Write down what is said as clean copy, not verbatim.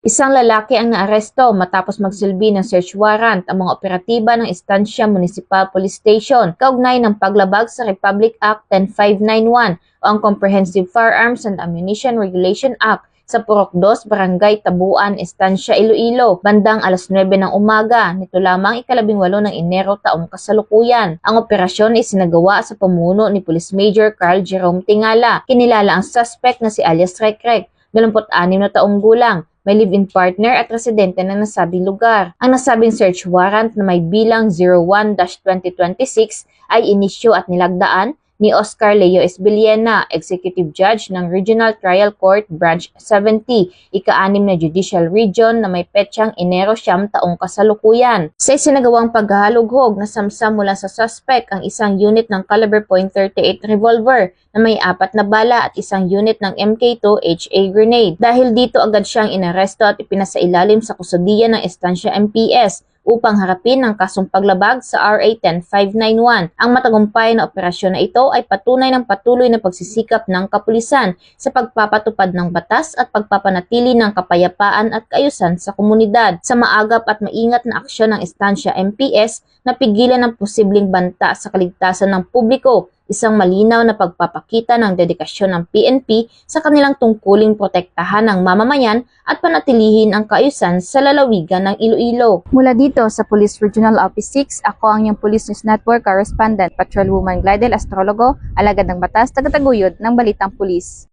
Isang lalaki ang naaresto matapos magsilbi ng search warrant ang mga operatiba ng Estancia Municipal Police Station kaugnay ng paglabag sa Republic Act 10591 o ang Comprehensive Firearms and Ammunition Regulation Act sa Purok 2, Barangay Tabuan, Estancia, Iloilo, bandang alas 9 ng umaga, nito lamang ika-18 ng Enero taong kasalukuyan. Ang operasyon ay sinagawa sa pamuno ni Police Major Carl Jerome Tingala. Kinilala ang suspect na si alias Rekrek, 26 na taong gulang, may live-in partner at residente ng nasabing lugar. Ang nasabing search warrant na may bilang 01-2026 ay inisyu at nilagdaan ni Oscar Leo Esbiliena, Executive Judge ng Regional Trial Court Branch 70, ika-6 na Judicial Region na may petsang Enero 9 taong kasalukuyan. Sa isinagawang paghahalughog, nasamsam mula sa suspect ang isang unit ng caliber .38 revolver na may 4 na bala at isang unit ng MK2 HA grenade. Dahil dito agad siyang inaresto at ipinasailalim sa kustudiya ng Estancia MPS upang harapin ang kasong paglabag sa RA 10591. Ang matagumpay na operasyon na ito ay patunay ng patuloy na pagsisikap ng kapulisan sa pagpapatupad ng batas at pagpapanatili ng kapayapaan at kaayusan sa komunidad. Sa maagap at maingat na aksyon ng Estancia MPS, napigilan ang posibleng banta sa kaligtasan ng publiko, isang malinaw na pagpapakita ng dedikasyon ng PNP sa kanilang tungkuling protektahan ng mamamayan at panatilihin ang kaayusan sa lalawigan ng Iloilo. Mula dito sa Police Regional Office 6, ako ang iyong Police News Network Correspondent, Patrolwoman Glidel Astrologo, alagad ng batas, tagataguyod ng Balitang Pulis.